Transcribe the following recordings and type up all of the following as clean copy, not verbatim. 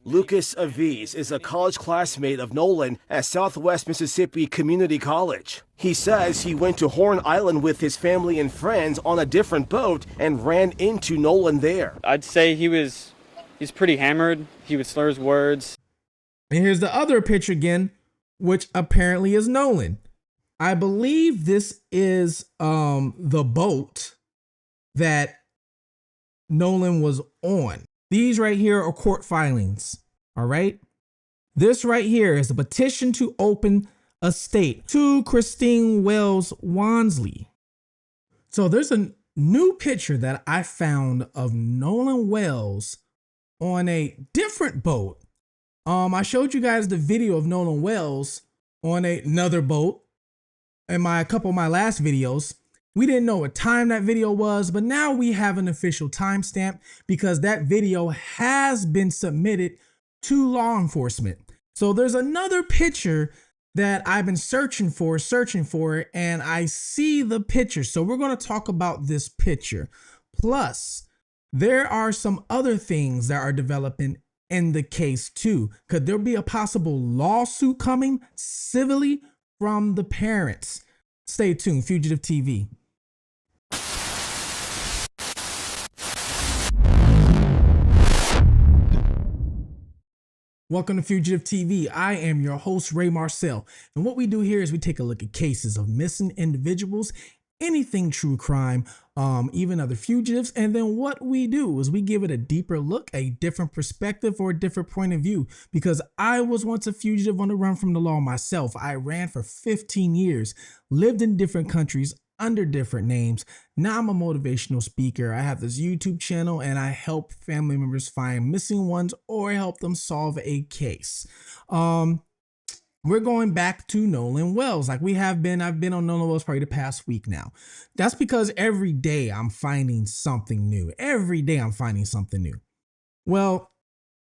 Lucas Aviz is a college classmate of Nolan at Southwest Mississippi Community College. He says he went to Horn Island with his family and friends on a different boat and ran into Nolan there. I'd say he's pretty hammered. He would slur his words. And here's the other picture again, which apparently is Nolan. I believe this is the boat that Nolan was on. These right here are court filings, all right? This right here is a petition to open estate to Christine Wells Wansley. So there's a new picture that I found of Nolan Wells on a different boat. I showed you guys the video of Nolan Wells on another boat in a couple of my last videos. We didn't know what time that video was, but now we have an official timestamp because that video has been submitted to law enforcement. So there's another picture that I've been searching for, and I see the picture. So we're going to talk about this picture. Plus, there are some other things that are developing in the case too. Could there be a possible lawsuit coming civilly from the parents? Stay tuned, Fugitive TV. Welcome to Fugitive TV. I am your host, Ray Marcel. And what we do here is we take a look at cases of missing individuals, anything true crime, even other fugitives. And then what we do is we give it a deeper look, a different perspective, or a different point of view. Because I was once a fugitive on the run from the law myself. I ran for 15 years, lived in different countries, under different names. Now I'm a motivational speaker. I have this YouTube channel and I help family members find missing ones or help them solve a case. We're going back to Nolan Wells like we have been. I've been on Nolan Wells probably the past week now. That's because every day I'm finding something new. Every day I'm finding something new. Well,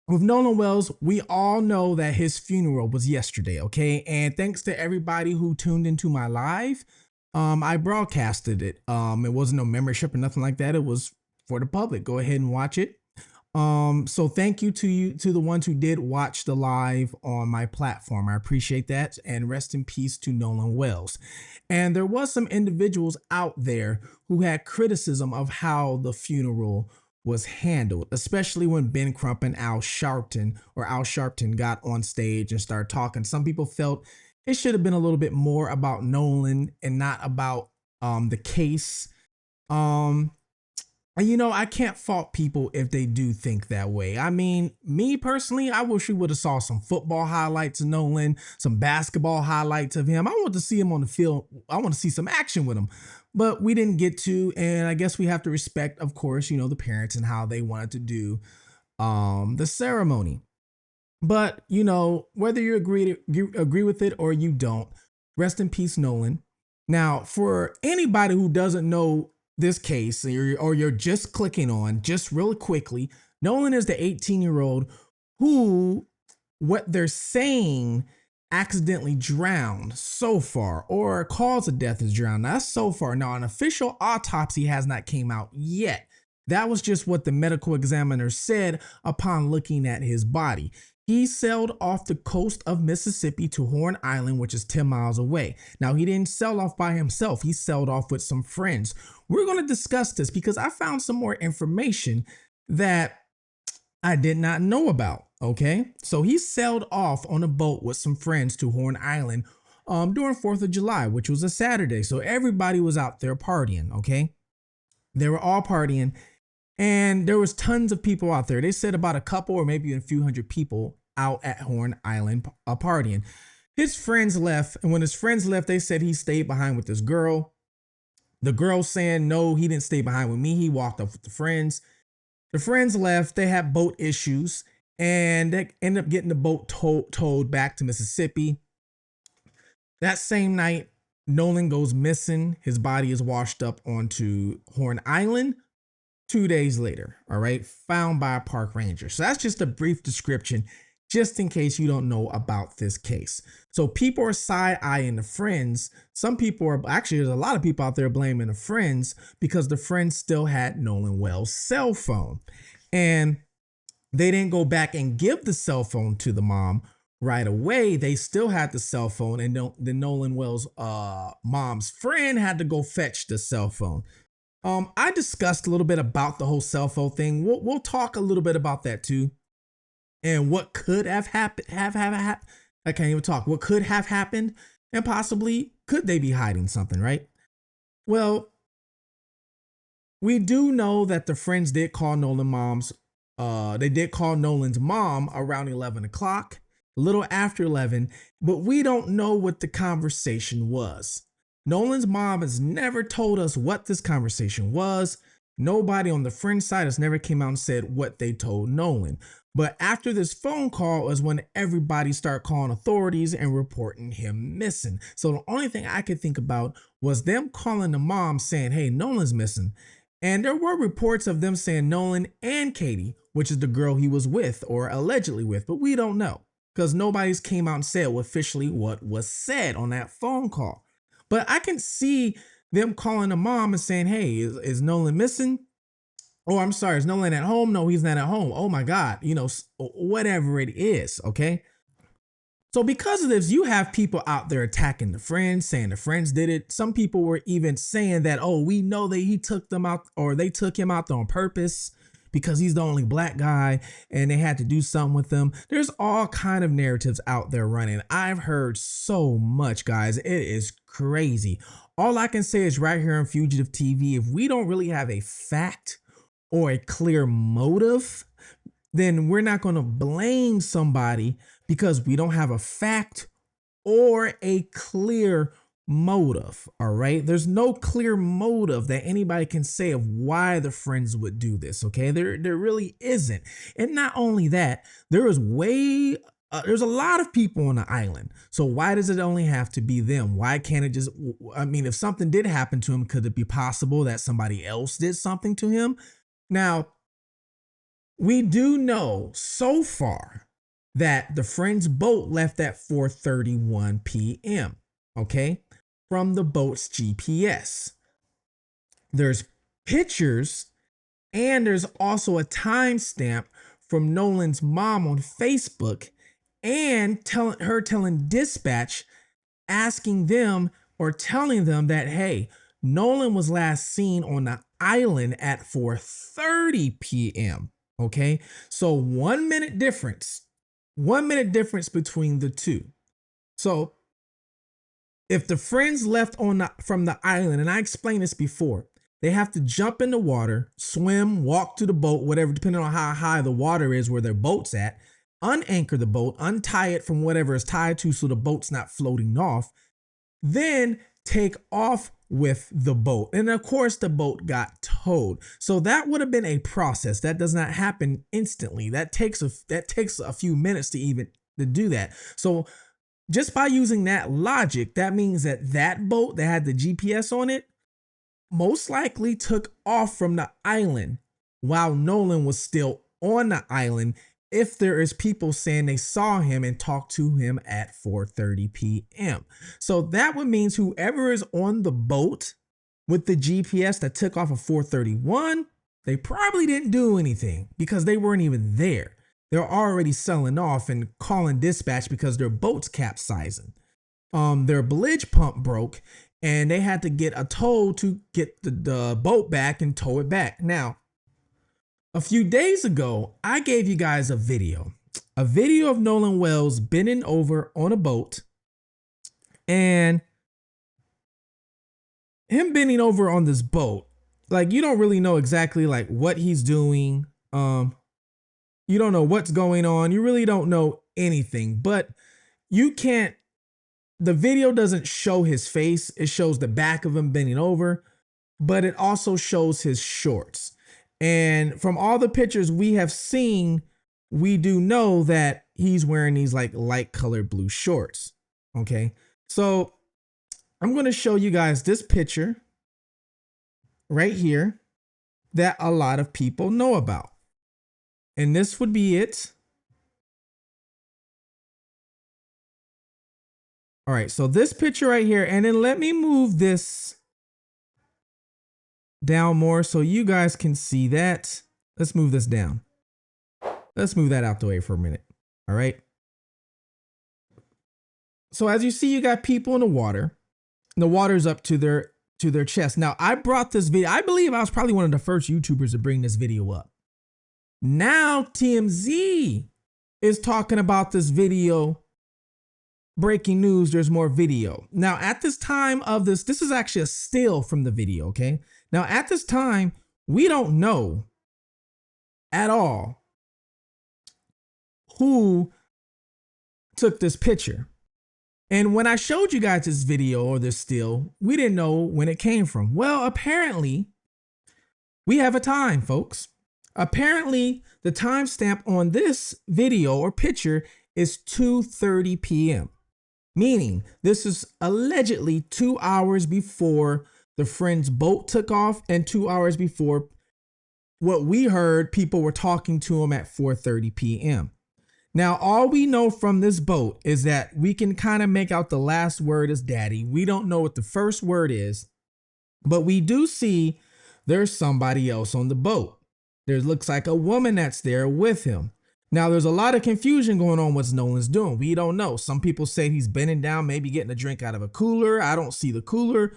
with Nolan Wells, we all know that his funeral was yesterday, okay? And thanks to everybody who tuned into my live. I broadcasted it. It wasn't no membership or nothing like that. It was for the public. Go ahead and watch it. So thank you to the ones who did watch the live on my platform. I appreciate that. And rest in peace to Nolan Wells. And there was some individuals out there who had criticism of how the funeral was handled, especially when Ben Crump and Al Sharpton got on stage and started talking. Some people felt it should have been a little bit more about Nolan and not about the case. You know, I can't fault people if they do think that way. I mean, me personally, I wish we would have saw some football highlights of Nolan, some basketball highlights of him. I want to see him on the field. I want to see some action with him, but we didn't get to. And I guess we have to respect, of course, you know, the parents and how they wanted to do the ceremony. But, you know, whether you agree with it or you don't, rest in peace, Nolan. Now, for anybody who doesn't know this case or you're just clicking on, just really quickly, Nolan is the 18-year-old who, what they're saying, accidentally drowned so far, or cause of death is drowned. Now, that's so far. Now, an official autopsy has not came out yet. That was just what the medical examiner said upon looking at his body. He sailed off the coast of Mississippi to Horn Island, which is 10 miles away. Now, he didn't sail off by himself. He sailed off with some friends. We're going to discuss this because I found some more information that I did not know about, okay? So he sailed off on a boat with some friends to Horn Island during 4th of July, which was a Saturday. So everybody was out there partying, okay? They were all partying. And there was tons of people out there. They said about a couple or maybe a few hundred people out at Horn Island partying. His friends left. And when his friends left, they said he stayed behind with this girl. The girl saying, no, he didn't stay behind with me. He walked off with the friends. The friends left. They had boat issues and they ended up getting the boat towed back to Mississippi. That same night, Nolan goes missing. His body is washed up onto Horn Island. 2 days later, all right, found by a park ranger. So that's just a brief description, just in case you don't know about this case. So people are side-eyeing the friends. Some people are, actually, there's a lot of people out there blaming the friends because the friends still had Nolan Wells' cell phone. And they didn't go back and give the cell phone to the mom right away. They still had the cell phone, and the Nolan Wells mom's friend had to go fetch the cell phone. I discussed a little bit about the whole cell phone thing. We'll talk a little bit about that too, and what could have happened. I can't even talk. What could have happened, and possibly could they be hiding something, right? Well, we do know that the friends did call they did call Nolan's mom around 11 o'clock, a little after 11, but we don't know what the conversation was. Nolan's mom has never told us what this conversation was. Nobody on the friend side has never came out and said what they told Nolan. But after this phone call is when everybody started calling authorities and reporting him missing. So the only thing I could think about was them calling the mom saying, hey, Nolan's missing. And there were reports of them saying Nolan and Katie, which is the girl he was with or allegedly with, but we don't know because nobody's came out and said officially what was said on that phone call. But I can see them calling the mom and saying, hey, is Nolan missing? Oh, I'm sorry, is Nolan at home? No, he's not at home. Oh my God, whatever it is, okay? So because of this, you have people out there attacking the friends, saying the friends did it. Some people were even saying that, oh, we know that he took them out, or they took him out on purpose because he's the only black guy and they had to do something with them. There's all kind of narratives out there running. I've heard so much, guys. It is crazy. All I can say is right here on Fugitive TV, if we don't really have a fact or a clear motive, then we're not going to blame somebody because we don't have a fact or a clear motive. All right. There's no clear motive that anybody can say of why the friends would do this. Okay. There really isn't. And not only that, there's a lot of people on the island. So why does it only have to be them? Why can't it just, if something did happen to him, could it be possible that somebody else did something to him? Now, we do know so far that the friend's boat left at 4:31 p.m., okay, from the boat's GPS. There's pictures and there's also a timestamp from Nolan's mom on Facebook and telling dispatch, asking them or telling them that, hey, Nolan was last seen on the island at 4:30 p.m. Okay, so 1 minute difference, 1 minute difference between the two. So if the friends left from the island, and I explained this before, they have to jump in the water, swim, walk to the boat, whatever, depending on how high the water is where their boat's at, unanchor the boat, untie it from whatever it's tied to so the boat's not floating off, then take off with the boat. And of course, the boat got towed. So that would have been a process. That does not happen instantly. That takes a few minutes to do that. So just by using that logic, that means that boat that had the GPS on it most likely took off from the island while Nolan was still on the island, if there is people saying they saw him and talked to him at 4:30 p.m. So that would mean whoever is on the boat with the GPS that took off at 4:31, they probably didn't do anything because they weren't even there. They're already selling off and calling dispatch because their boat's capsizing. Their bilge pump broke and they had to get a tow to get the boat back and tow it back. Now, a few days ago, I gave you guys a video of Nolan Wells bending over on a boat, and him bending over on this boat, like, you don't really know exactly like what he's doing. You don't know what's going on. You really don't know anything, but the video doesn't show his face. It shows the back of him bending over, but it also shows his shorts. And from all the pictures we have seen, we do know that he's wearing these like light colored blue shorts. Okay. So I'm going to show you guys this picture right here that a lot of people know about. And this would be it. All right. So this picture right here, and then let me move this down more so you guys can see that. Let's move this down. Let's move that out the way for a minute. All right. So as you see, you got people in the water. And the water's up to their chest. Now, I brought this video. I believe I was probably one of the first YouTubers to bring this video up. Now TMZ is talking about this video. Breaking news, there's more video. Now, at this time of this is actually a still from the video, okay? Now, at this time, we don't know at all who took this picture. And when I showed you guys this video or this still, we didn't know when it came from. Well, apparently, we have a time, folks. Apparently, the timestamp on this video or picture is 2:30 p.m. Meaning this is allegedly 2 hours before the friend's boat took off and 2 hours before what we heard people were talking to him at 4:30 p.m. Now, all we know from this boat is that we can kind of make out the last word is daddy. We don't know what the first word is, but we do see there's somebody else on the boat. There looks like a woman that's there with him. Now, there's a lot of confusion going on what Nolan's doing. We don't know. Some people say he's bending down, maybe getting a drink out of a cooler. I don't see the cooler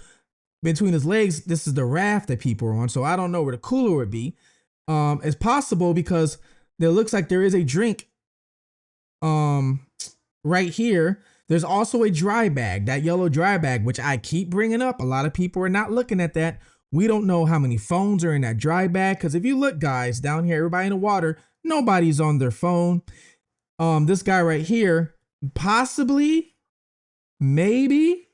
between his legs. This is the raft that people are on, so I don't know where the cooler would be. It's possible because there looks like there is a drink right here. There's also a dry bag, that yellow dry bag, which I keep bringing up. A lot of people are not looking at that. We don't know how many phones are in that dry bag, because if you look, guys, down here, everybody in the water, nobody's on their phone. This guy right here, possibly, maybe,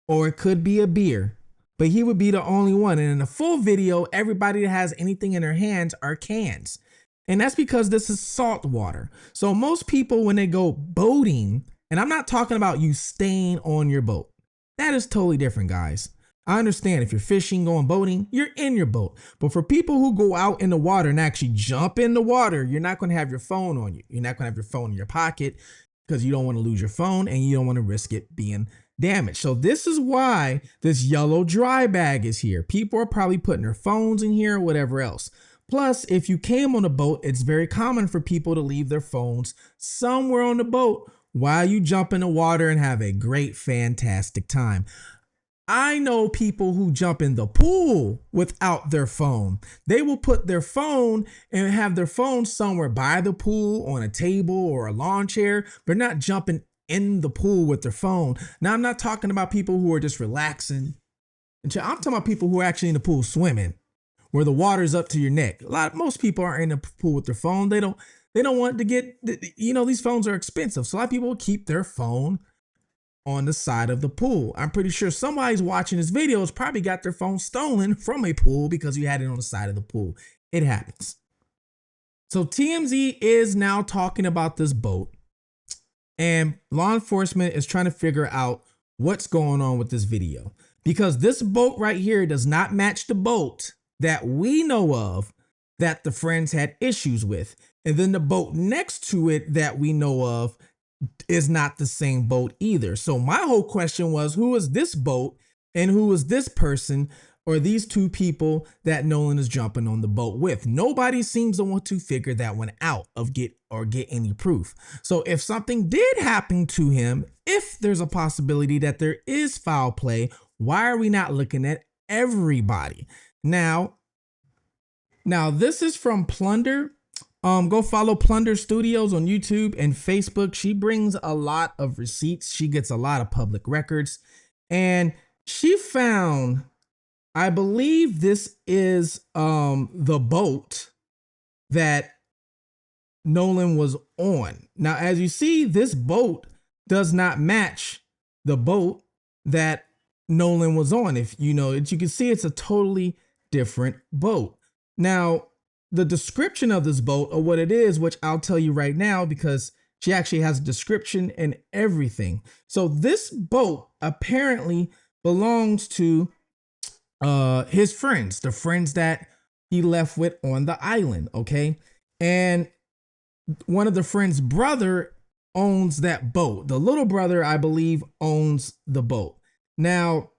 or it could be a beer, but he would be the only one. And in the full video, everybody that has anything in their hands are cans. And that's because this is salt water. So most people, when they go boating, and I'm not talking about you staying on your boat. That is totally different, guys. I understand if you're fishing, going boating, you're in your boat. But for people who go out in the water and actually jump in the water, you're not going to have your phone on you. You're not going to have your phone in your pocket because you don't want to lose your phone and you don't want to risk it being damaged. So this is why this yellow dry bag is here. People are probably putting their phones in here or whatever else. Plus, if you came on a boat, it's very common for people to leave their phones somewhere on the boat while you jump in the water and have a great, fantastic time. I know people who jump in the pool without their phone. They will put their phone and have their phone somewhere by the pool on a table or a lawn chair. They're not jumping in the pool with their phone. Now, I'm not talking about people who are just relaxing. I'm talking about people who are actually in the pool swimming, where the water's up to your neck. Most people aren't in the pool with their phone. They don't want to get, these phones are expensive. So a lot of people will keep their phone on the side of the pool. I'm pretty sure somebody's watching this video has probably got their phone stolen from a pool because you had it on the side of the pool. It happens. So TMZ is now talking about this boat, and law enforcement is trying to figure out what's going on with this video, because this boat right here does not match the boat that we know of that the friends had issues with. And then the boat next to it that we know of is not the same boat either. So my whole question was, who is this boat and who is this person or these two people that Nolan is jumping on the boat with? Nobody seems to want to figure that one out get any proof. So if something did happen to him, if there's a possibility that there is foul play, why are we not looking at everybody? Now this is from Plunder. Go follow Plunder Studios on YouTube and Facebook. She brings a lot of receipts. She gets a lot of public records. And she found, I believe this is the boat that Nolan was on. Now, as you see, this boat does not match the boat that Nolan was on. If you know it, you can see it's a totally different boat. Now, the description of this boat, or what it is, which I'll tell you right now, because she actually has a description and everything. So this boat apparently belongs to his friends, the friends that he left with on the island, okay? And one of the friends' brother owns that boat. The little brother, I believe, owns the boat. Now,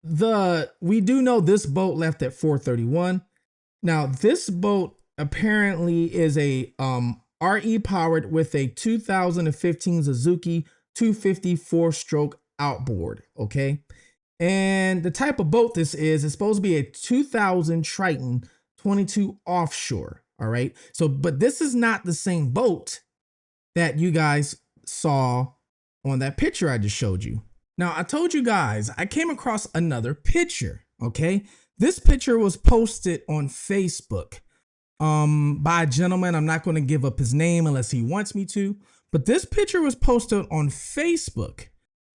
we do know this boat left at 4:31. Now, this boat apparently is a RE powered with a 2015 Suzuki 250 4-stroke outboard. Okay. And the type of boat this is, it's supposed to be a 2000 Triton 22 offshore. All right. So, but this is not the same boat that you guys saw on that picture I just showed you. Now, I told you guys, I came across another picture. Okay. This picture was posted on Facebook by a gentleman. I'm not going to give up his name unless he wants me to, but this picture was posted on Facebook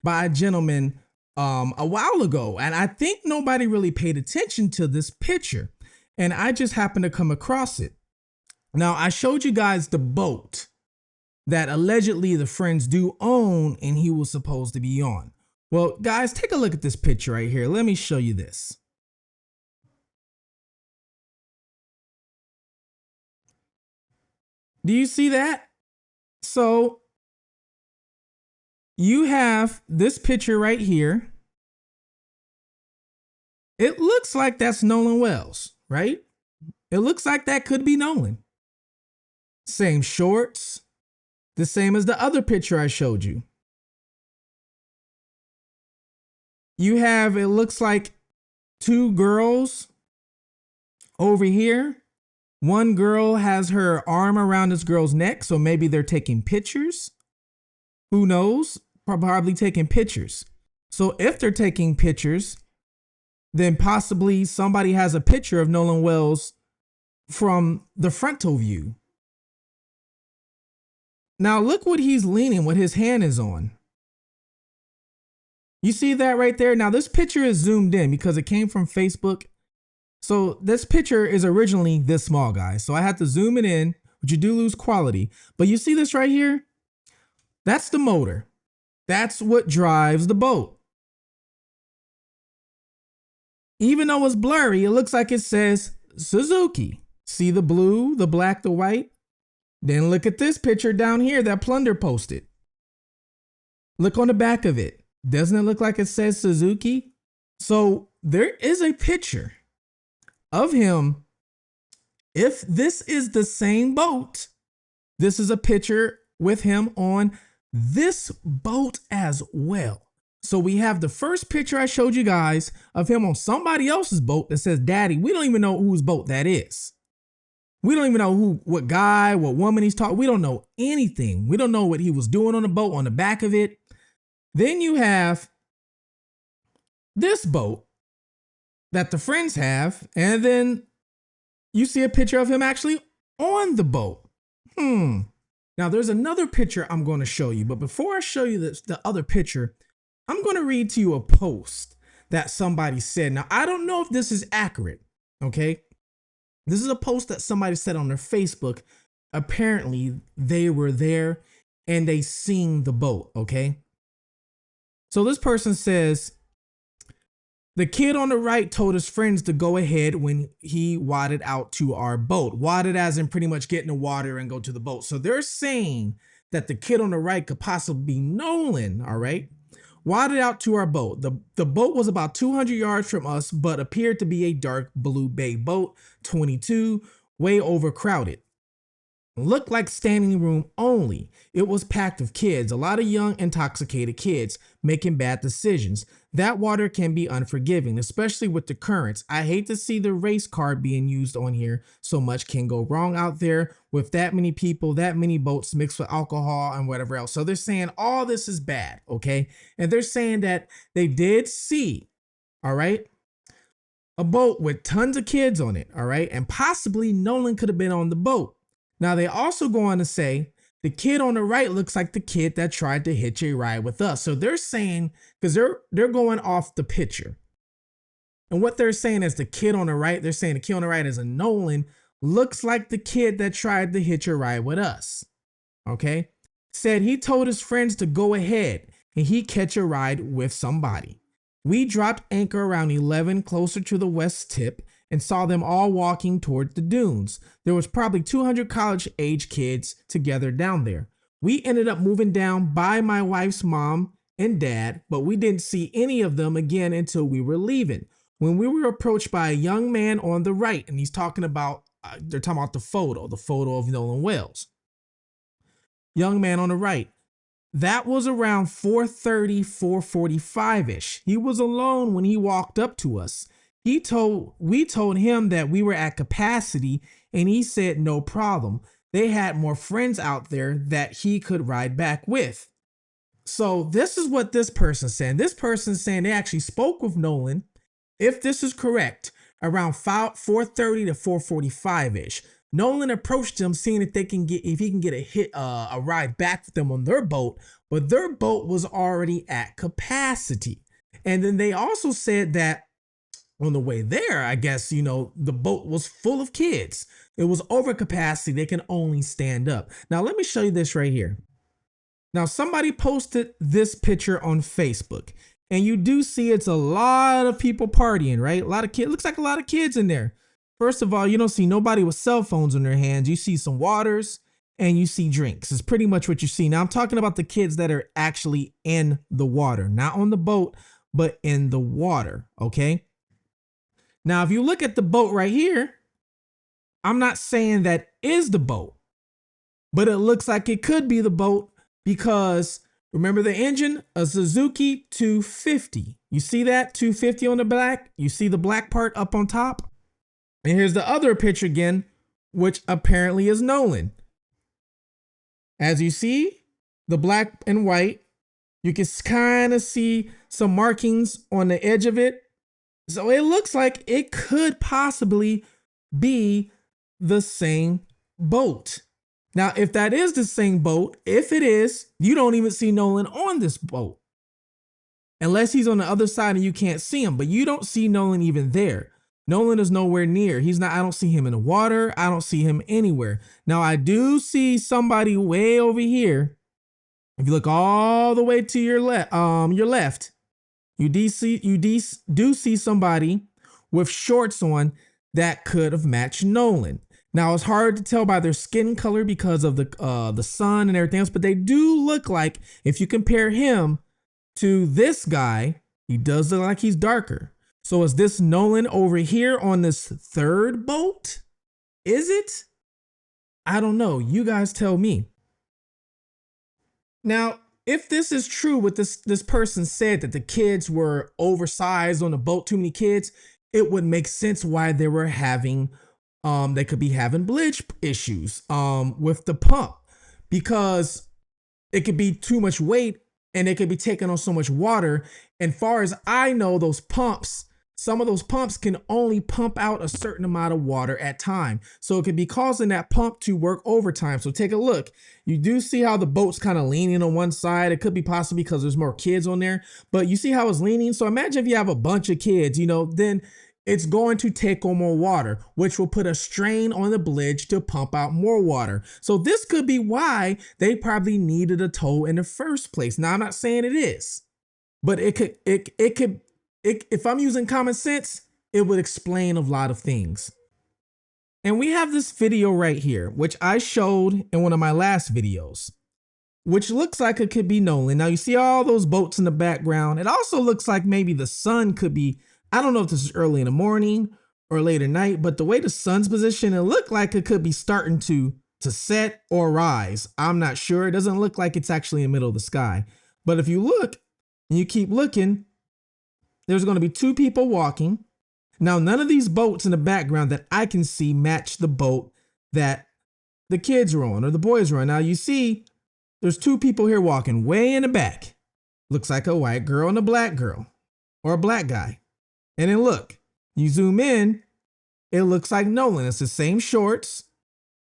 by a gentleman a while ago, and I think nobody really paid attention to this picture, and I just happened to come across it. Now, I showed you guys the boat that allegedly the friends do own and he was supposed to be on. Well, guys, take a look at this picture right here. Let me show you this. Do you see that? So you have this picture right here. It looks like that's Nolan Wells, right? It looks like that could be Nolan. Same shorts, the same as the other picture I showed you. You have, it looks like two girls over here. One girl has her arm around this girl's neck, so maybe they're taking pictures. Who knows? Probably taking pictures. So if they're taking pictures, then possibly somebody has a picture of Nolan Wells from the frontal view. Now look what he's leaning, what his hand is on. You see that right there? Now this picture is zoomed in because it came from Facebook. So this picture is originally this small, guys. So I had to zoom it in, but you do lose quality. But you see this right here? That's the motor. That's what drives the boat. Even though it's blurry, it looks like it says Suzuki. See the blue, the black, the white? Then look at this picture down here that Plunder posted. Look on the back of it. Doesn't it look like it says Suzuki? So there is a picture of him. If this is the same boat, this is a picture with him on this boat as well. So we have the first picture I showed you guys of him on somebody else's boat that says Daddy. We don't even know whose boat that is. We don't even know what guy, what woman he's talking. We don't know anything. We don't know what he was doing on the boat, on the back of it. Then you have this boat that the friends have, and then you see a picture of him actually on the boat. Now there's another picture I'm going to show you, but before I show you the other picture, I'm going to read to you a post that somebody said. Now I don't know if this is accurate, okay? This is a post that somebody said on their Facebook. Apparently they were there and they seen the boat, okay? So this person says, the kid on the right told his friends to go ahead when he wadded out to our boat. Wadded as in pretty much get in the water and go to the boat. So they're saying that the kid on the right could possibly be Nolan, all right? Wadded out to our boat. The boat was about 200 yards from us, but appeared to be a dark blue bay boat, 22, way overcrowded. Looked like standing room only. It was packed with kids, a lot of young, intoxicated kids making bad decisions. That water can be unforgiving, especially with the currents. I hate to see the race card being used on here. So much can go wrong out there with that many people, that many boats mixed with alcohol and whatever else. So they're saying all this is bad, okay? And they're saying that they did see, all right, a boat with tons of kids on it, all right? And possibly Nolan could have been on the boat. Now, they also go on to say, the kid on the right looks like the kid that tried to hitch a ride with us. So they're saying, because they're going off the picture. And what they're saying is the kid on the right, they're saying the kid on the right is a Nolan, looks like the kid that tried to hitch a ride with us. Okay? Said he told his friends to go ahead and he catch a ride with somebody. We dropped anchor around 11 closer to the west tip and saw them all walking toward the dunes. There was probably 200 college-age kids together down there. We ended up moving down by my wife's mom and dad, but we didn't see any of them again until we were leaving. When we were approached by a young man on the right, and he's talking about they're talking about the photo of Nolan Wells. Young man on the right. That was around 4:30, 4:45-ish. He was alone when he walked up to us. We told him that we were at capacity, and he said no problem. They had more friends out there that he could ride back with. So this is what this person's saying. This person's saying they actually spoke with Nolan, if this is correct, around 4:30 to 4:45-ish. Nolan approached them, seeing if he can get a ride back with them on their boat, but their boat was already at capacity. And then they also said that on the way there, I guess, the boat was full of kids. It was over capacity. They can only stand up. Now, let me show you this right here. Now, somebody posted this picture on Facebook, and you do see it's a lot of people partying, right? A lot of kids. Looks like a lot of kids in there. First of all, you don't see nobody with cell phones in their hands. You see some waters and you see drinks. It's pretty much what you see. Now, I'm talking about the kids that are actually in the water, not on the boat, but in the water, okay? Now, if you look at the boat right here, I'm not saying that is the boat, but it looks like it could be the boat because remember the engine, a Suzuki 250. You see that 250 on the back? You see the black part up on top? And here's the other picture again, which apparently is Nolan. As you see, the black and white, you can kind of see some markings on the edge of it. So it looks like it could possibly be the same boat. Now, if that is the same boat, if it is, you don't even see Nolan on this boat. Unless he's on the other side and you can't see him, but you don't see Nolan even there. Nolan is nowhere near. I don't see him in the water. I don't see him anywhere. Now, I do see somebody way over here. If you look all the way to your left, you do see somebody with shorts on that could have matched Nolan. Now, it's hard to tell by their skin color because of the sun and everything else, but they do look like, if you compare him to this guy, he does look like he's darker. So is this Nolan over here on this third boat? Is it? I don't know. You guys tell me. Now, if this is true, what this person said, that the kids were oversized on the boat, too many kids, it would make sense why they were having, they could be having bleach issues with the pump, because it could be too much weight and it could be taking on so much water. And far as I know, those pumps, some of those pumps can only pump out a certain amount of water at a time. So it could be causing that pump to work overtime. So take a look. You do see how the boat's kind of leaning on one side. It could be possibly because there's more kids on there, but you see how it's leaning. So imagine if you have a bunch of kids, then it's going to take on more water, which will put a strain on the bridge to pump out more water. So this could be why they probably needed a tow in the first place. Now, I'm not saying it is, but it could, if I'm using common sense, it would explain a lot of things. And we have this video right here, which I showed in one of my last videos, which looks like it could be Nolan. Now you see all those boats in the background. It also looks like maybe the sun could be, I don't know if this is early in the morning or late at night, but the way the sun's positioned, it looked like it could be starting to set or rise. I'm not sure. It doesn't look like it's actually in the middle of the sky. But if you look and you keep looking, there's going to be two people walking. Now, none of these boats in the background that I can see match the boat that the kids are on or the boys are on. Now, you see, there's two people here walking way in the back. Looks like a white girl and a black girl, or a black guy. And then look, you zoom in, it looks like Nolan. It's the same shorts,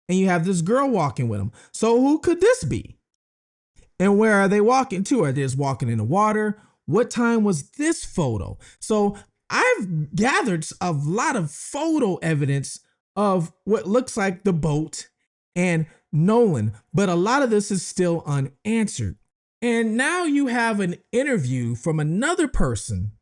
and you have this girl walking with him. So who could this be? And where are they walking to? Are they just walking in the water? What time was this photo? So I've gathered a lot of photo evidence of what looks like the boat and Nolan, but a lot of this is still unanswered. And now you have an interview from another person.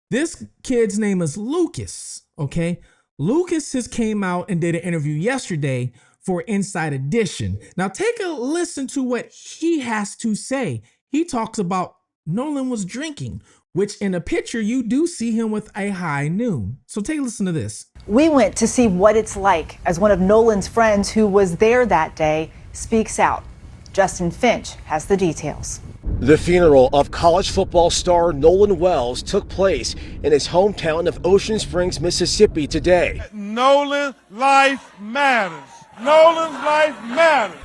This kid's name is Lucas, okay? Lucas has came out and did an interview yesterday for Inside Edition. Now take a listen to what he has to say. He talks about Nolan was drinking. which in a picture you do see him with a high noon. So take a listen to this. We went to see what it's like as one of Nolan's friends who was there that day speaks out. Justin Finch has the details. The funeral of college football star Nolan Wells took place in his hometown of Ocean Springs, Mississippi today. Nolan's life matters. Nolan's life matters.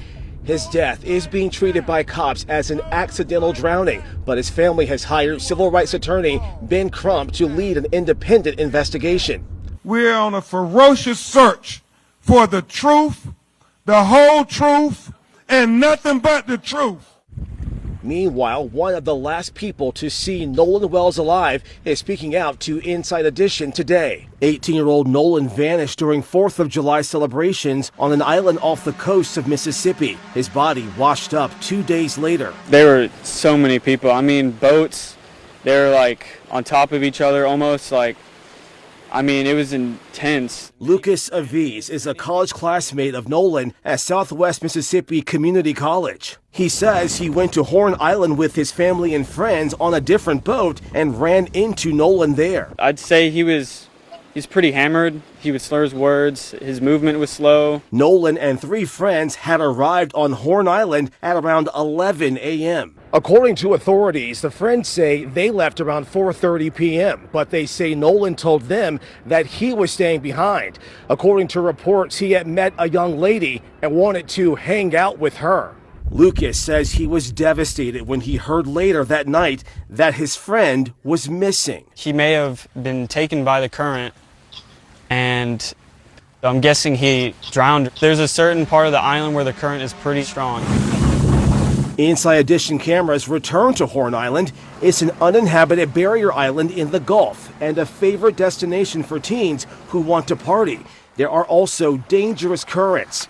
His death is being treated by cops as an accidental drowning, but his family has hired civil rights attorney Ben Crump to lead an independent investigation. We're on a ferocious search for the truth, the whole truth, and nothing but the truth. Meanwhile, one of the last people to see Nolan Wells alive is speaking out to Inside Edition today. 18-year-old Nolan vanished during 4th of July celebrations on an island off the coast of Mississippi. His body washed up 2 days later. There were so many people. I mean, boats, they were like on top of each other almost, like, I mean, it was intense. Lucas Aviz is a college classmate of Nolan at Southwest Mississippi Community College. He says he went to Horn Island with his family and friends on a different boat and ran into Nolan there. I'd say he's pretty hammered. He would slur his words. His movement was slow. Nolan and 3 friends had arrived on Horn Island at around 11 a.m. According to authorities, the friends say they left around 4:30 p.m., but they say Nolan told them that he was staying behind. According to reports, he had met a young lady and wanted to hang out with her. Lucas says he was devastated when he heard later that night that his friend was missing. He may have been taken by the current, and I'm guessing he drowned. There's a certain part of the island where the current is pretty strong. Inside Edition cameras return to Horn Island. It's an uninhabited barrier island in the Gulf and a favorite destination for teens who want to party. There are also dangerous currents.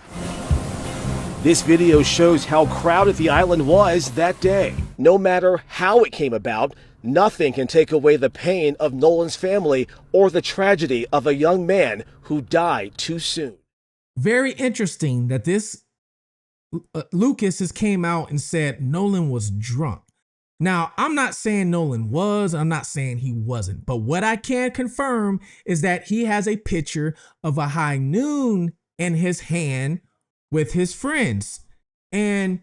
This video shows how crowded the island was that day. No matter how it came about, nothing can take away the pain of Nolan's family or the tragedy of a young man who died too soon. Very interesting that this Lucas has came out and said Nolan was drunk. Now, I'm not saying Nolan was, I'm not saying he wasn't, but what I can confirm is that he has a picture of a high noon in his hand with his friends. And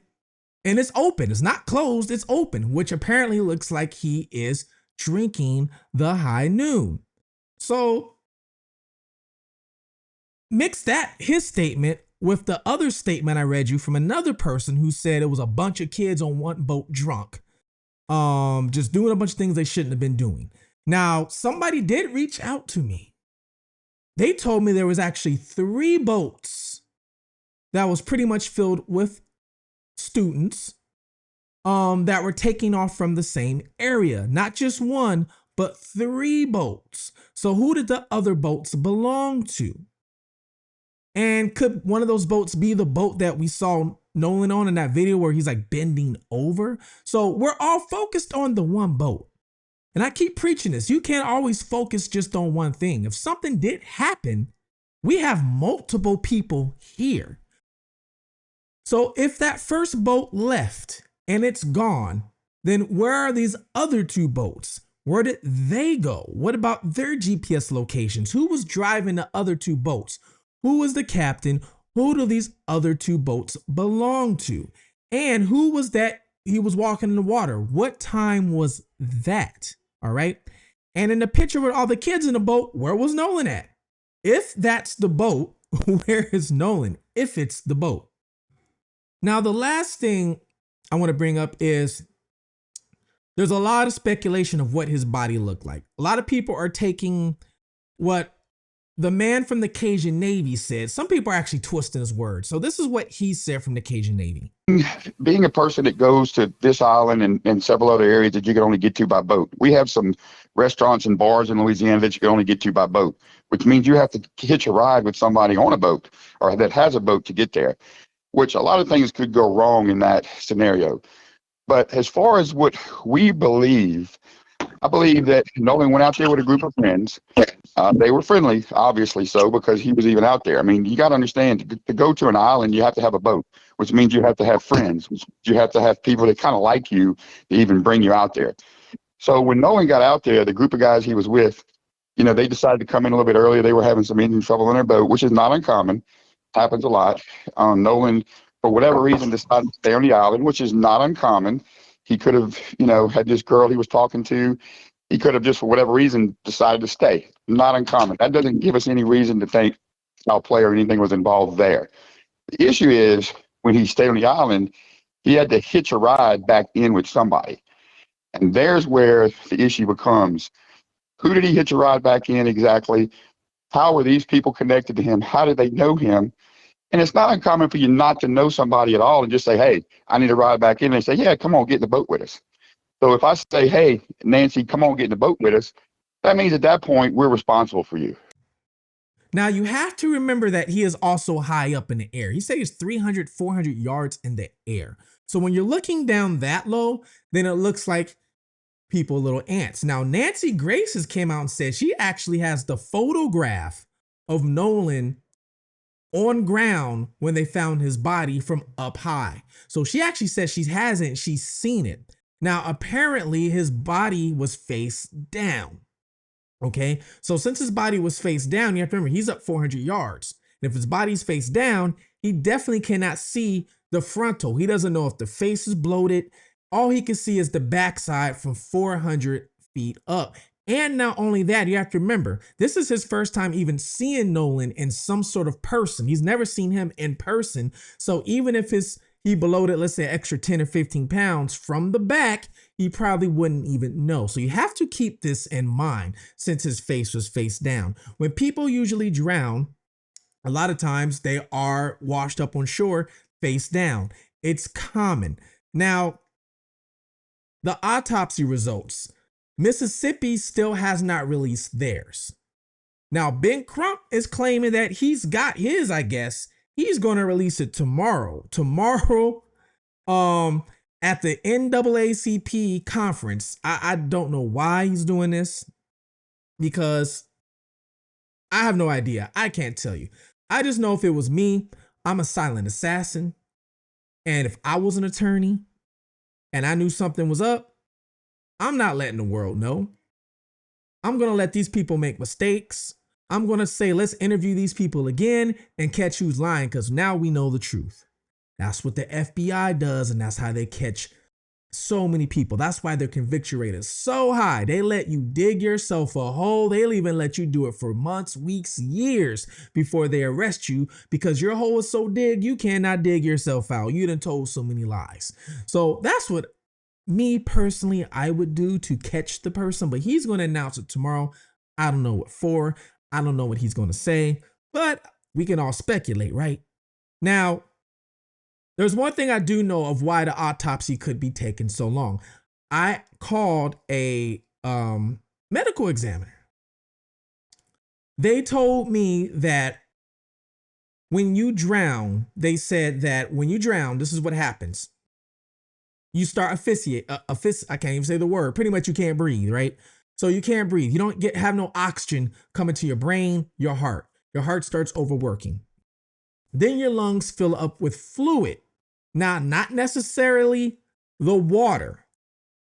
it's open. It's not closed, it's open, which apparently looks like he is drinking the high noon. So mix that, his statement, with the other statement I read you from another person who said it was a bunch of kids on one boat drunk, just doing a bunch of things they shouldn't have been doing. Now, somebody did reach out to me. They told me there was actually 3 boats that was pretty much filled with students that were taking off from the same area. Not just one, but 3 boats. So who did the other boats belong to? And could one of those boats be the boat that we saw Nolan on in that video where he's like bending over? So we're all focused on the one boat. And I keep preaching this. You can't always focus just on one thing. If something did happen, we have multiple people here. So if that first boat left and it's gone, then where are these other 2 boats? Where did they go? What about their GPS locations? Who was driving the other 2 boats? Who was the captain? Who do these other 2 boats belong to? And who was that he was walking in the water? What time was that? All right. And in the picture with all the kids in the boat, where was Nolan at? If that's the boat, where is Nolan? If it's the boat. Now, the last thing I want to bring up is there's a lot of speculation of what his body looked like. A lot of people are taking what the man from the Cajun Navy said. Some people are actually twisting his words. So this is what he said from the Cajun Navy. Being a person that goes to this island and several other areas that you can only get to by boat. We have some restaurants and bars in Louisiana that you can only get to by boat, which means you have to hitch a ride with somebody on a boat or that has a boat to get there, which a lot of things could go wrong in that scenario. But as far as what we believe, I believe that Nolan went out there with a group of friends. They were friendly, obviously so, because he was even out there. I mean, you got to understand, to go to an island, you have to have a boat, which means you have to have friends, which you have to have people that kind of like you to even bring you out there. So when Nolan got out there, the group of guys he was with, they decided to come in a little bit earlier. They were having some engine trouble in their boat, which is not uncommon. Happens a lot. Nolan, for whatever reason, decided to stay on the island, which is not uncommon. He could have, had this girl he was talking to. He could have just, for whatever reason, decided to stay. Not uncommon. That doesn't give us any reason to think foul play or anything was involved there. The issue is when he stayed on the island, he had to hitch a ride back in with somebody. And there's where the issue becomes, who did he hitch a ride back in exactly? How were these people connected to him? How did they know him? And it's not uncommon for you not to know somebody at all and just say, hey, I need to ride back in. And they say, yeah, come on, get in the boat with us. So if I say, hey, Nancy, come on, get in the boat with us, that means at that point, we're responsible for you. Now, you have to remember that he is also high up in the air. He says 300, 400 yards in the air. So when you're looking down that low, then it looks like people, little ants. Now, Nancy Grace has came out and said she actually has the photograph of Nolan on ground when they found his body from up high. So she actually says she hasn't, she's seen it. Now, apparently his body was face down. Okay, so since his body was face down, you have to remember he's up 400 yards. And if his body's face down, he definitely cannot see the frontal. He doesn't know if the face is bloated. All he can see is the backside from 400 feet up. And not only that, you have to remember, this is his first time even seeing Nolan in some sort of person. He's never seen him in person. So even if he bloated, let's say, extra 10 or 15 pounds from the back, he probably wouldn't even know. So you have to keep this in mind since his face was face down. When people usually drown, a lot of times they are washed up on shore face down. It's common. Now, the autopsy results. Mississippi still has not released theirs. Now, Ben Crump is claiming that he's got his, I guess. He's going to release it tomorrow. Tomorrow, at the NAACP conference. I don't know why he's doing this, because I have no idea. I can't tell you. I just know if it was me, I'm a silent assassin. And if I was an attorney and I knew something was up, I'm not letting the world know. I'm going to let these people make mistakes. I'm going to say, let's interview these people again and catch who's lying, because now we know the truth. That's what the FBI does, and that's how they catch so many people. That's why their conviction rate is so high. They let you dig yourself a hole. They'll even let you do it for months, weeks, years before they arrest you, because your hole is so dig, you cannot dig yourself out. You done told so many lies. So that's what me personally, I would do to catch the person, but he's going to announce it tomorrow. I don't know what for. I don't know what he's going to say, but we can all speculate, right? Now, there's one thing I do know of why the autopsy could be taking so long. I called a medical examiner. They told me that when you drown, they said that when you drown, this is what happens. You start I can't even say the word. Pretty much you can't breathe, right? So you can't breathe. You don't have no oxygen coming to your brain, your heart. Your heart starts overworking. Then your lungs fill up with fluid. Now, not necessarily the water,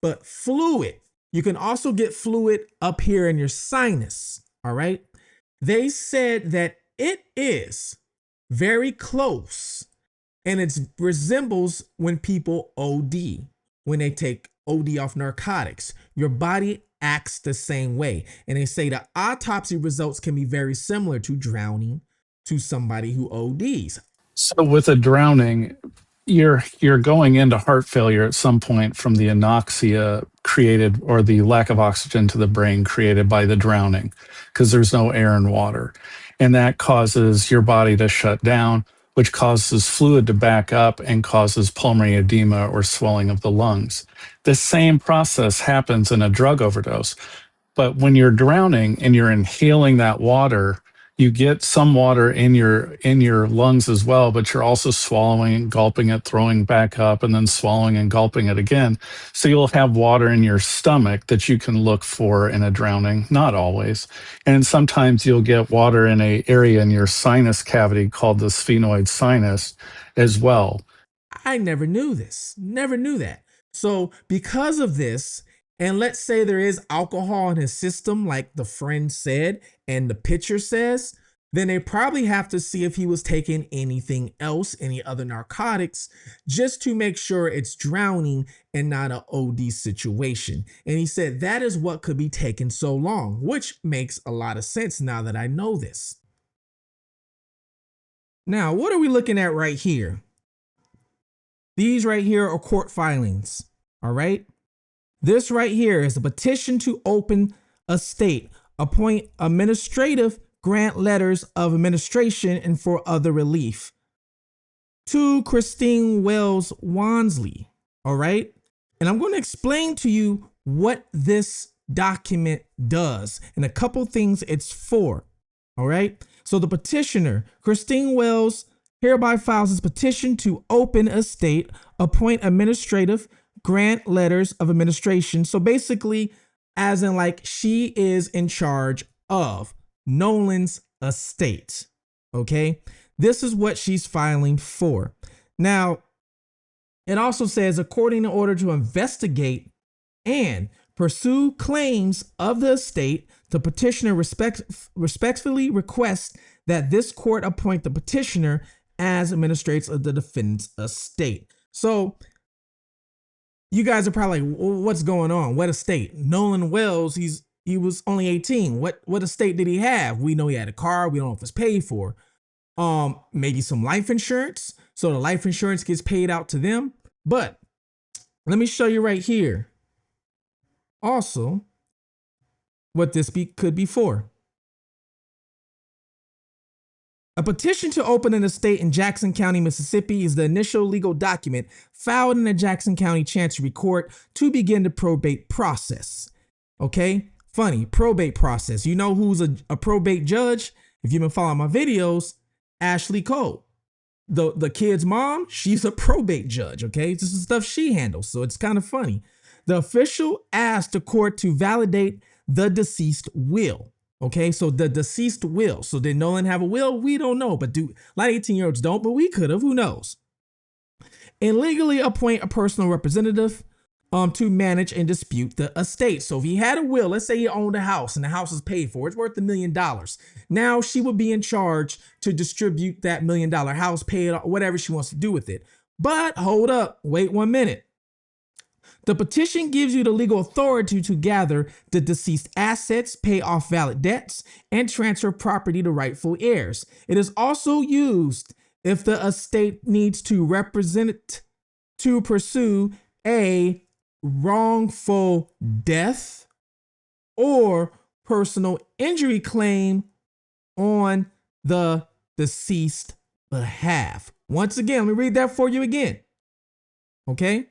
but fluid. You can also get fluid up here in your sinus, all right? They said that it is very close, and it resembles when people OD, when they take OD off narcotics. Your body acts the same way. And they say the autopsy results can be very similar to drowning to somebody who ODs. So with a drowning, you're going into heart failure at some point from the anoxia created, or the lack of oxygen to the brain created by the drowning, because there's no air and water. And that causes your body to shut down, which causes fluid to back up and causes pulmonary edema or swelling of the lungs. The same process happens in a drug overdose. But when you're drowning and you're inhaling that water, you get some water in your lungs as well, but you're also swallowing, gulping it, throwing back up, and then swallowing and gulping it again. So you'll have water in your stomach that you can look for in a drowning, not always. And sometimes you'll get water in an area in your sinus cavity called the sphenoid sinus as well. I never knew this, never knew that. So because of this, and let's say there is alcohol in his system, like the friend said, and the picture says, then they probably have to see if he was taking anything else, any other narcotics, just to make sure it's drowning and not an OD situation. And he said that is what could be taking so long, which makes a lot of sense now that I know this. Now, what are we looking at right here? These right here are court filings, all right? This right here is a petition to open a state, appoint administrative, grant letters of administration, and for other relief to Christine Wells Wansley, all right? And I'm going to explain to you what this document does and a couple things it's for, all right? So the petitioner, Christine Wells, hereby files this petition to open a state, appoint administrative, grant letters of administration. So basically, as in like she is in charge of Nolan's estate, okay? This is what she's filing for. Now, it also says, according in order to investigate and pursue claims of the estate, the petitioner respectfully requests that this court appoint the petitioner as administrator of the defendant's estate. So you guys are probably like, well, what's going on? What estate? Nolan Wells, he was only 18. What estate did he have? We know he had a car. We don't know if it's paid for. Maybe some life insurance. So the life insurance gets paid out to them. But let me show you right here. Also, what this could be for. A petition to open an estate in Jackson County, Mississippi is the initial legal document filed in the Jackson County Chancery Court to begin the probate process. Okay, funny, probate process. You know who's a probate judge? If you've been following my videos, Ashley Cole. The kid's mom, she's a probate judge, okay? This is stuff she handles, so it's kind of funny. The official asked the court to validate the deceased will. Okay, so the deceased will. So did Nolan have a will? We don't know, but a lot of 18-year-olds don't, but we could have, who knows? And legally appoint a personal representative to manage and dispute the estate. So if he had a will, let's say he owned a house and the house is paid for, it's worth $1 million. Now she would be in charge to distribute that $1 million house, pay it, whatever she wants to do with it. But hold up, wait 1 minute. The petition gives you the legal authority to gather the deceased assets, pay off valid debts, and transfer property to rightful heirs. It is also used if the estate needs to represent to pursue a wrongful death or personal injury claim on the deceased behalf. Once again, let me read that for you again. Okay?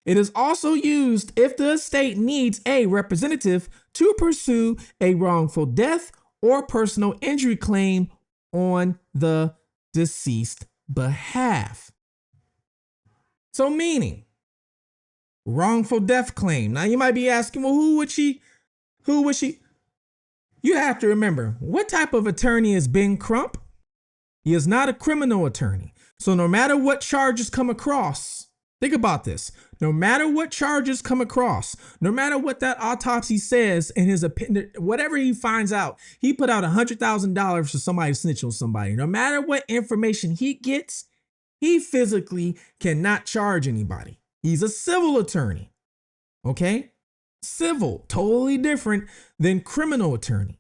It is also used if the estate needs a representative to pursue a wrongful death or personal injury claim on the deceased behalf. So meaning, wrongful death claim. Now you might be asking, well, who would she? You have to remember, what type of attorney is Ben Crump? He is not a criminal attorney. So no matter what charges come across, think about this. No matter what charges come across, no matter what that autopsy says in his opinion, whatever he finds out, he put out $100,000 for somebody to snitch on somebody. No matter what information he gets, he physically cannot charge anybody. He's a civil attorney. Okay? Civil, totally different than criminal attorney.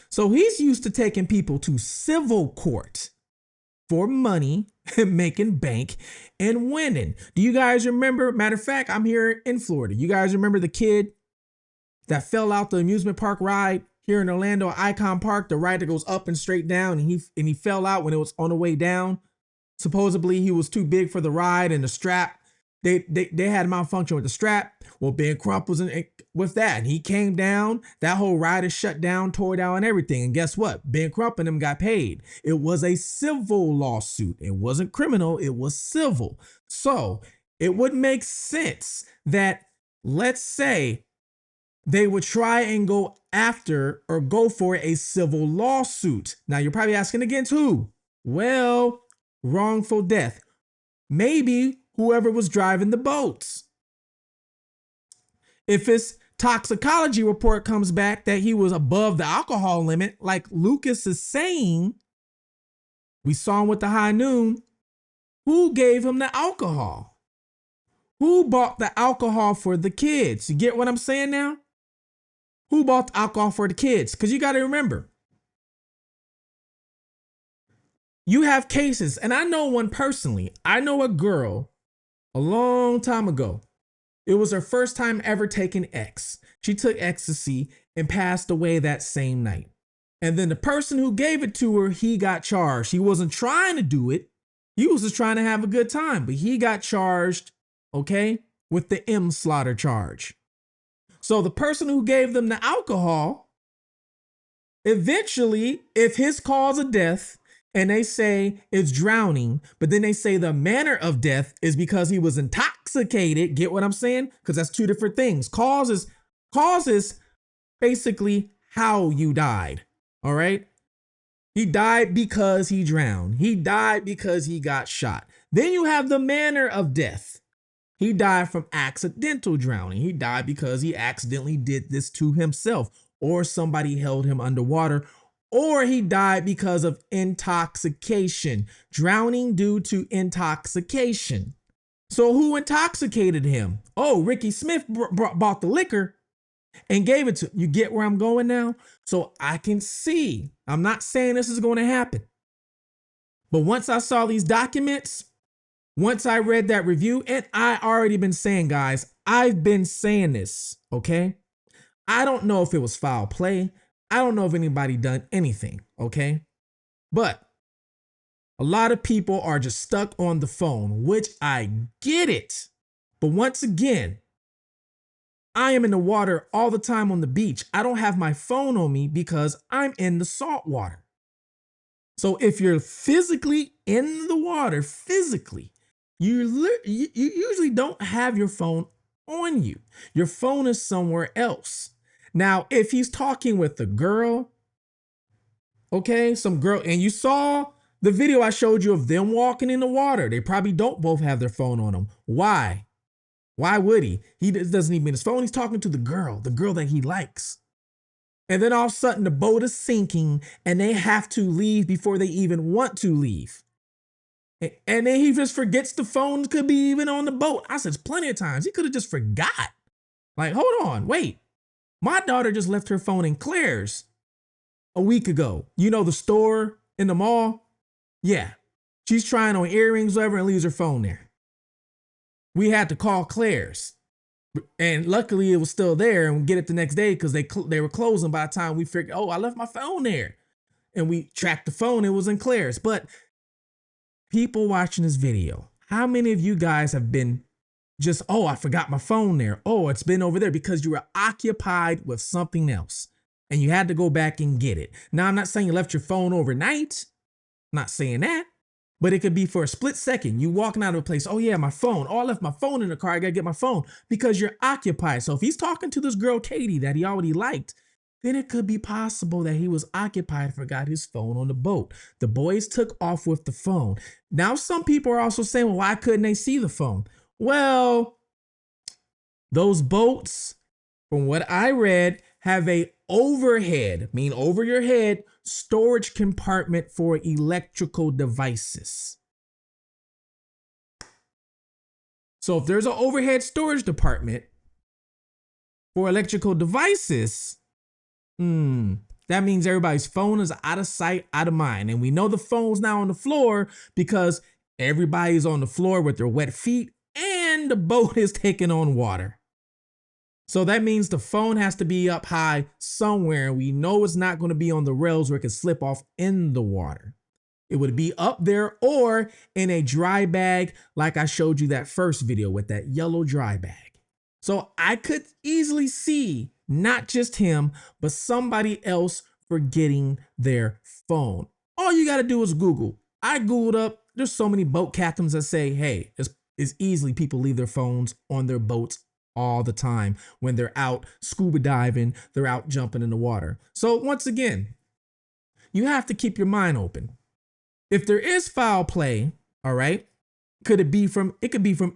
So he's used to taking people to civil court for money, making bank, and winning. Do you guys remember? Matter of fact, I'm here in Florida. You guys remember the kid that fell out the amusement park ride here in Orlando, Ecamm Park, the ride that goes up and straight down, and he fell out when it was on the way down. Supposedly he was too big for the ride, and the strap, they had a malfunction with the strap. Well, Ben Crump was in with that, and he came down. That whole ride is shut down, tore down, and everything. And guess what? Ben Crump and them got paid. It was a civil lawsuit. It wasn't criminal. It was civil. So it would make sense that, let's say, they would try and go after or go for a civil lawsuit. Now you're probably asking, against who? Well, wrongful death. Maybe whoever was driving the boats. If his toxicology report comes back that he was above the alcohol limit, like Lucas is saying, we saw him with the high noon, who gave him the alcohol? Who bought the alcohol for the kids? You get what I'm saying now? Who bought the alcohol for the kids? Because you got to remember, you have cases, and I know one personally. I know a girl a long time ago. It was her first time ever taking X. She took ecstasy and passed away that same night. And then the person who gave it to her, he got charged. He wasn't trying to do it. He was just trying to have a good time, but he got charged, okay, with the M-slaughter charge. So the person who gave them the alcohol, eventually, if his cause of death, and they say it's drowning, but then they say the manner of death is because he was intoxicated. Get what I'm saying? Because that's two different things. Cause is basically how you died. All right. He died because he drowned. He died because he got shot. Then you have the manner of death. He died from accidental drowning. He died because he accidentally did this to himself, or somebody held him underwater, or he died because of intoxication. Drowning due to intoxication. So who intoxicated him? Oh, Ricky Smith bought the liquor and gave it to. You get where I'm going now? So I can see. I'm not saying this is going to happen. But once I saw these documents, once I read that review, and I already been saying, guys, I've been saying this, okay? I don't know if it was foul play. I don't know if anybody done anything, okay? But a lot of people are just stuck on the phone, which I get it. But once again, I am in the water all the time on the beach. I don't have my phone on me because I'm in the salt water. So if you're physically in the water, you usually don't have your phone on you. Your phone is somewhere else. Now, if he's talking with a girl, okay, some girl, and you saw the video I showed you of them walking in the water, they probably don't both have their phone on them. Why? Why would he? He doesn't even need his phone. He's talking to the girl that he likes. And then all of a sudden the boat is sinking and they have to leave before they even want to leave. And then he just forgets the phone could be even on the boat. I said plenty of times. He could have just forgot. Like, hold on, wait. My daughter just left her phone in Claire's a week ago. You know, the store in the mall? Yeah. She's trying on earrings, whatever, and leaves her phone there. We had to call Claire's. And luckily it was still there, and we get it the next day because they were closing by the time we figured, oh, I left my phone there. And we tracked the phone, it was in Claire's. But people watching this video, how many of you guys have been just, oh, I forgot my phone there. Oh, it's been over there because you were occupied with something else and you had to go back and get it. Now, I'm not saying you left your phone overnight. I'm not saying that, but it could be for a split second. You walking out of a place. Oh yeah, my phone. Oh, I left my phone in the car. I got to get my phone because you're occupied. So if he's talking to this girl, Katie, that he already liked, then it could be possible that he was occupied, forgot his phone on the boat. The boys took off with the phone. Now, some people are also saying, well, why couldn't they see the phone? Well, those boats, from what I read, have a overhead, mean over your head, storage compartment for electrical devices. So if there's an overhead storage department for electrical devices, that means everybody's phone is out of sight, out of mind. And we know the phone's now on the floor because everybody's on the floor with their wet feet and the boat is taking on water. So that means the phone has to be up high somewhere. And we know it's not going to be on the rails where it can slip off in the water. It would be up there or in a dry bag like I showed you that first video with that yellow dry bag. So I could easily see not just him, but somebody else forgetting their phone. All you got to do is Google. I Googled up. There's so many boat captains that say, hey, it's easily people leave their phones on their boats all the time when they're out scuba diving, they're out jumping in the water. So once again, you have to keep your mind open. If there is foul play, all right, it could be from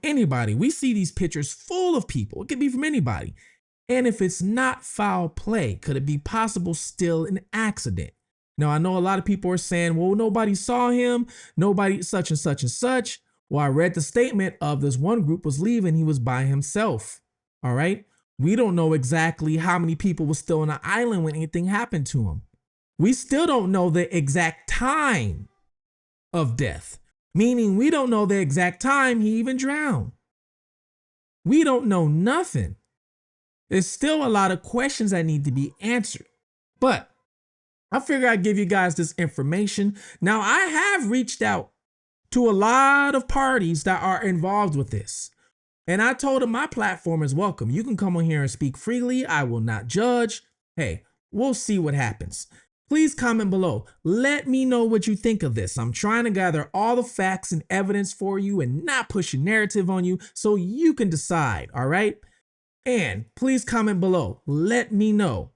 anybody. We see these pictures full of people. It could be from anybody. And if it's not foul play, could it be possible still an accident? Now, I know a lot of people are saying, well, nobody saw him, nobody such and such and such. Well, I read the statement of this one group was leaving, he was by himself. All right. We don't know exactly how many people were still on the island when anything happened to him. We still don't know the exact time of death, meaning we don't know the exact time he even drowned. We don't know nothing. There's still a lot of questions that need to be answered. But I figure I'd give you guys this information. Now, I have reached out to a lot of parties that are involved with this. And I told them my platform is welcome. You can come on here and speak freely. I will not judge. Hey, we'll see what happens. Please comment below. Let me know what you think of this. I'm trying to gather all the facts and evidence for you and not push a narrative on you so you can decide, all right? And please comment below. Let me know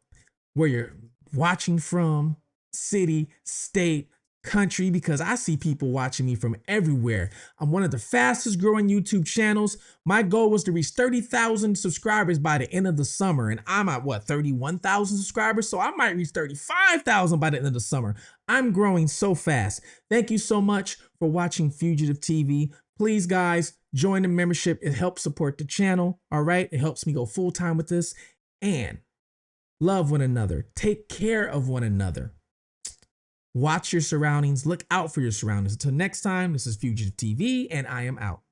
where you're watching from, city, state, country, because I see people watching me from everywhere. I'm one of the fastest growing YouTube channels. My goal was to reach 30,000 subscribers by the end of the summer, and I'm at what, 31,000 subscribers? So I might reach 35,000 by the end of the summer. I'm growing so fast. Thank you so much for watching Fugitive TV. Please, guys, join the membership. It helps support the channel. All right, it helps me go full time with this. And love one another. Take care of one another. Watch your surroundings. Look out for your surroundings. Until next time, this is Fugitive TV, and I am out.